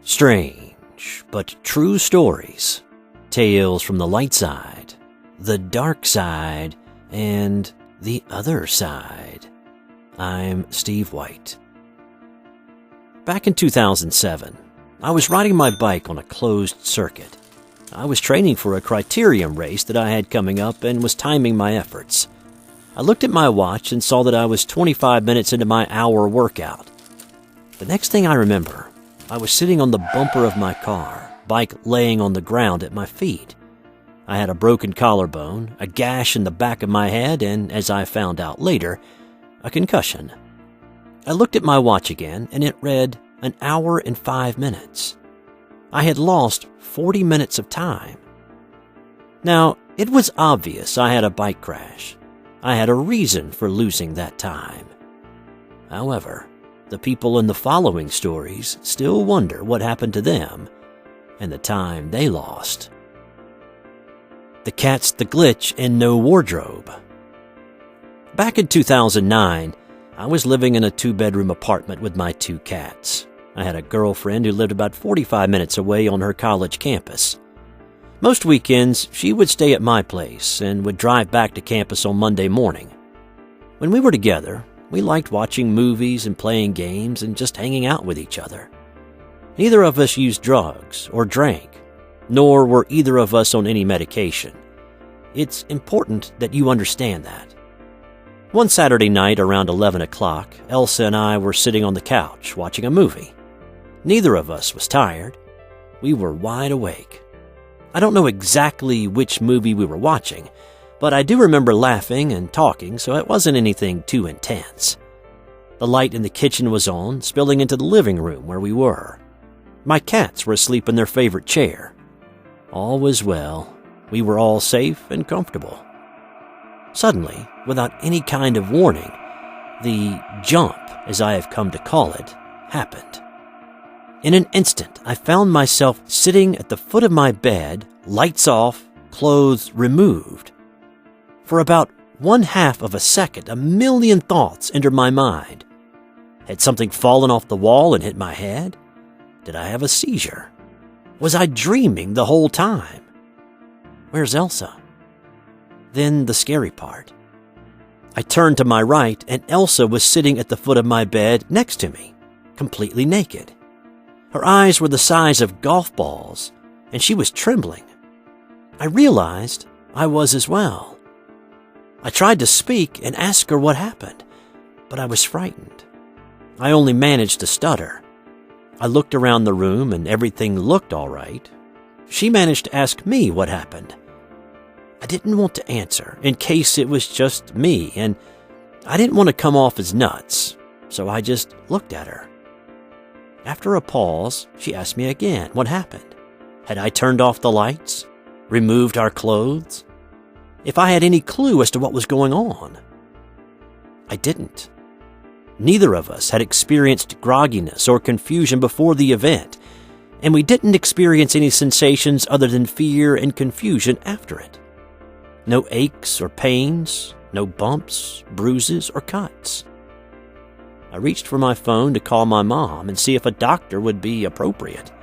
Strange, but true stories. Tales from the light side, the dark side, and the other side. I'm Steve White. Back in 2007, I was riding my bike on a closed circuit. I was training for a criterium race that I had coming up and was timing my efforts. I looked at my watch and saw that I was 25 minutes into my hour workout. The next thing I remember, I was sitting on the bumper of my car, bike laying on the ground at my feet. I had a broken collarbone, a gash in the back of my head, and, as I found out later, a concussion. I looked at my watch again, and it read an hour and 5 minutes. I had lost 40 minutes of time. Now, it was obvious I had a bike crash. I had a reason for losing that time. However, the people in the following stories still wonder what happened to them and the time they lost. The Cat's the Glitch and No Wardrobe. Back in 2009, I was living in a 2-bedroom apartment with my 2 cats. I had a girlfriend who lived about 45 minutes away on her college campus. Most weekends, she would stay at my place and would drive back to campus on Monday morning. When we were together, we liked watching movies and playing games and just hanging out with each other. Neither of us used drugs or drank, nor were either of us on any medication. It's important that you understand that. One Saturday night around 11 o'clock, Elsa and I were sitting on the couch watching a movie. Neither of us was tired. We were wide awake. I don't know exactly which movie we were watching, but I do remember laughing and talking, so it wasn't anything too intense. The light in the kitchen was on, spilling into the living room where we were. My cats were asleep in their favorite chair. All was well. We were all safe and comfortable. Suddenly, without any kind of warning, the jump, as I have come to call it, happened. In an instant, I found myself sitting at the foot of my bed, lights off, clothes removed. For about 1/2 of a second, a million thoughts entered my mind. Had something fallen off the wall and hit my head? Did I have a seizure? Was I dreaming the whole time? Where's Elsa? Then the scary part. I turned to my right, and Elsa was sitting at the foot of my bed next to me, completely naked. Her eyes were the size of golf balls, and she was trembling. I realized I was as well. I tried to speak and ask her what happened, but I was frightened. I only managed to stutter. I looked around the room and everything looked all right. She managed to ask me what happened. I didn't want to answer in case it was just me, and I didn't want to come off as nuts, so I just looked at her. After a pause, she asked me again what happened. Had I turned off the lights? Removed our clothes? If I had any clue as to what was going on? I didn't. Neither of us had experienced grogginess or confusion before the event, and we didn't experience any sensations other than fear and confusion after it. No aches or pains, no bumps, bruises, or cuts. I reached for my phone to call my mom and see if a doctor would be appropriate.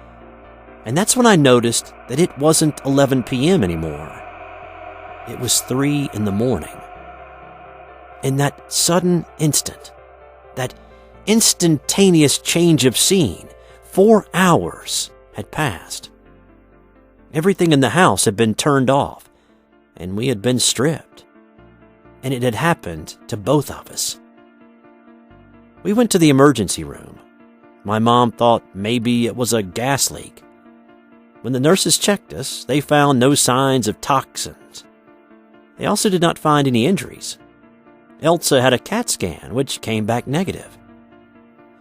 And that's when I noticed that it wasn't 11 p.m. anymore. It was 3 in the morning. In that sudden instant, that instantaneous change of scene, 4 hours had passed. Everything in the house had been turned off, and we had been stripped. And it had happened to both of us. We went to the emergency room. My mom thought maybe it was a gas leak. When the nurses checked us, they found no signs of toxins. They also did not find any injuries. Elsa had a CAT scan, which came back negative.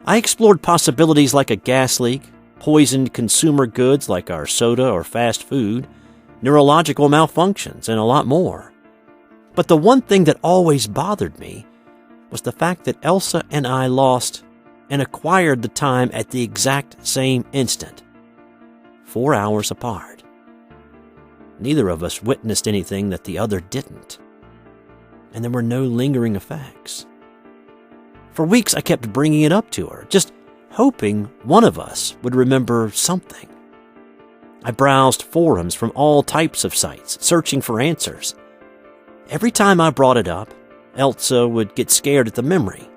I explored possibilities like a gas leak, poisoned consumer goods like our soda or fast food, neurological malfunctions, and a lot more. But the one thing that always bothered me was the fact that Elsa and I lost and acquired the time at the exact same instant, 4 hours apart. Neither of us witnessed anything that the other didn't, and there were no lingering effects. For weeks I kept bringing it up to her, just hoping one of us would remember something. I browsed forums from all types of sites, searching for answers. Every time I brought it up, Elsa would get scared at the memory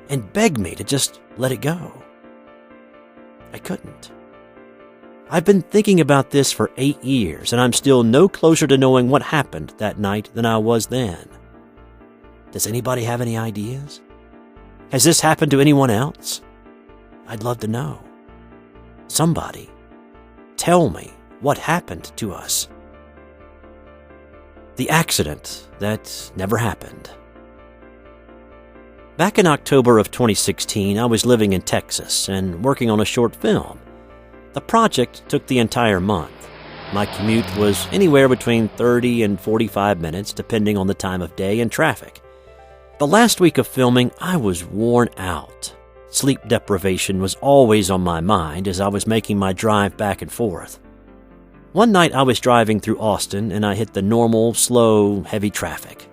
and beg me to just let it go. I couldn't. I've been thinking about this for 8 years, and I'm still no closer to knowing what happened that night than I was then. Does anybody have any ideas? Has this happened to anyone else? I'd love to know. Somebody, tell me what happened to us. The accident that never happened. Back in October of 2016, I was living in Texas and working on a short film. The project took the entire month. My commute was anywhere between 30 and 45 minutes, depending on the time of day and traffic. The last week of filming, I was worn out. Sleep deprivation was always on my mind as I was making my drive back and forth. One night I was driving through Austin and I hit the normal, slow, heavy traffic.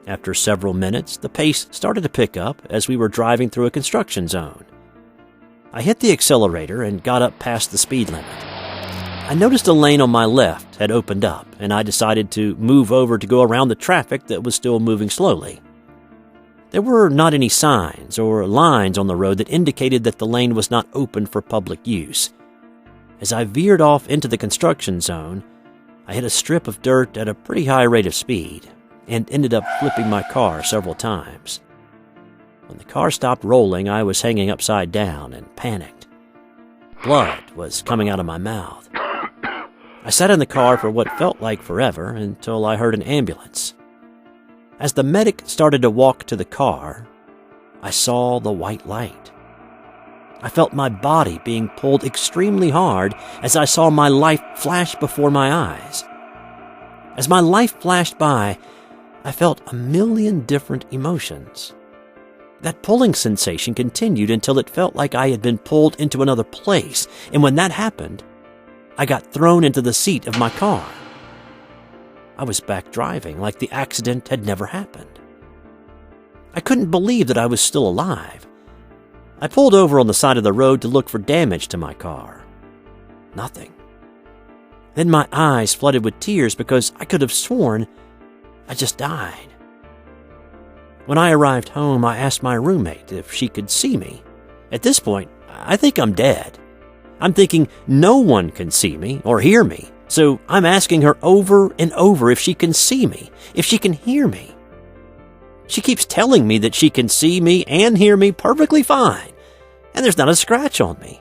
After several minutes, the pace started to pick up as we were driving through a construction zone. I hit the accelerator and got up past the speed limit. I noticed a lane on my left had opened up, and I decided to move over to go around the traffic that was still moving slowly. There were not any signs or lines on the road that indicated that the lane was not open for public use. As I veered off into the construction zone, I hit a strip of dirt at a pretty high rate of speed and ended up flipping my car several times. When the car stopped rolling, I was hanging upside down and panicked. Blood was coming out of my mouth. I sat in the car for what felt like forever until I heard an ambulance. As the medic started to walk to the car, I saw the white light. I felt my body being pulled extremely hard as I saw my life flash before my eyes. As my life flashed by, I felt a million different emotions. That pulling sensation continued until it felt like I had been pulled into another place, and when that happened, I got thrown into the seat of my car. I was back driving like the accident had never happened. I couldn't believe that I was still alive. I pulled over on the side of the road to look for damage to my car. Nothing. Then my eyes flooded with tears because I could have sworn I just died. When I arrived home, I asked my roommate if she could see me. At this point, I think I'm dead. I'm thinking no one can see me or hear me, so I'm asking her over and over if she can see me, if she can hear me. She keeps telling me that she can see me and hear me perfectly fine, and there's not a scratch on me.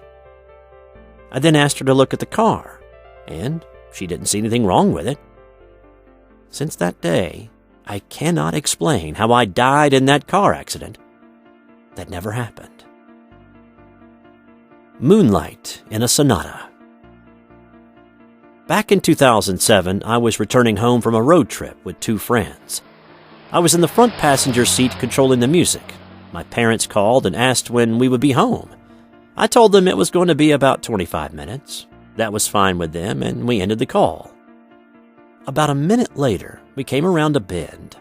I then asked her to look at the car, and she didn't see anything wrong with it. Since that day, I cannot explain how I died in that car accident. That never happened. Moonlight in a Sonata. Back in 2007, I was returning home from a road trip with 2 friends. I was in the front passenger seat controlling the music. My parents called and asked when we would be home. I told them it was going to be about 25 minutes. That was fine with them, and we ended the call. About a minute later, we came around a bend.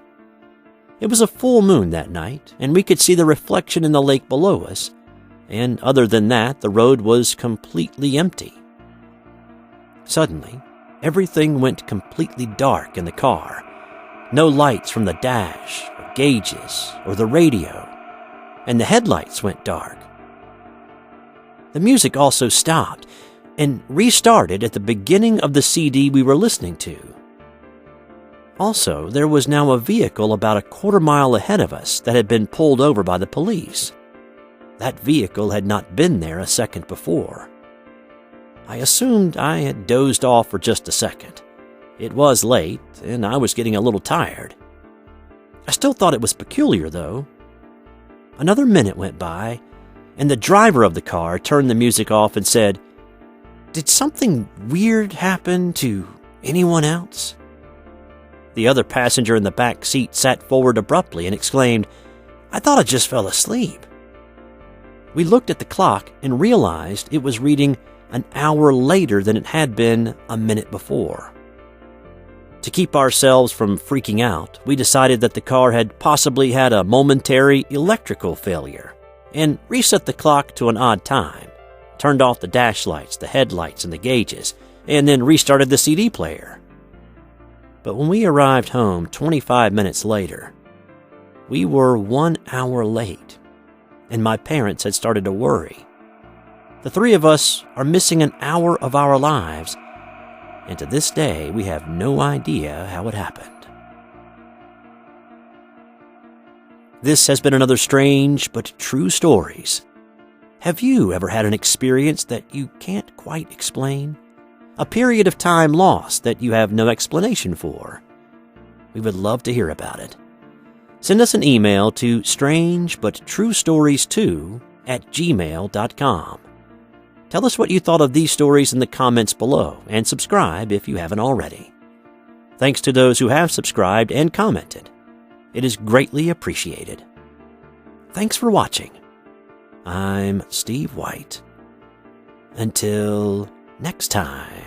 It was a full moon that night, and we could see the reflection in the lake below us, and other than that, the road was completely empty. Suddenly, everything went completely dark in the car. No lights from the dash, or gauges, or the radio, and the headlights went dark. The music also stopped and restarted at the beginning of the CD we were listening to. Also, there was now a vehicle about a quarter-mile ahead of us that had been pulled over by the police. That vehicle had not been there a second before. I assumed I had dozed off for just a second. It was late, and I was getting a little tired. I still thought it was peculiar, though. Another minute went by, and the driver of the car turned the music off and said, "Did something weird happen to anyone else?" The other passenger in the back seat sat forward abruptly and exclaimed, "I thought I just fell asleep." We looked at the clock and realized it was reading an hour later than it had been a minute before. To keep ourselves from freaking out, we decided that the car had possibly had a momentary electrical failure, and reset the clock to an odd time, turned off the dash lights, the headlights, and the gauges, and then restarted the CD player. But when we arrived home 25 minutes later, we were 1 hour late, and my parents had started to worry. The three of us are missing an hour of our lives, and to this day we have no idea how it happened. This has been another Strange but True Stories. Have you ever had an experience that you can't quite explain? A period of time lost that you have no explanation for? We would love to hear about it. Send us an email to strangebutTrueStories2@gmail.com. Tell us what you thought of these stories in the comments below, and subscribe if you haven't already. Thanks to those who have subscribed and commented. It is greatly appreciated. Thanks for watching. I'm Steve White. Until next time.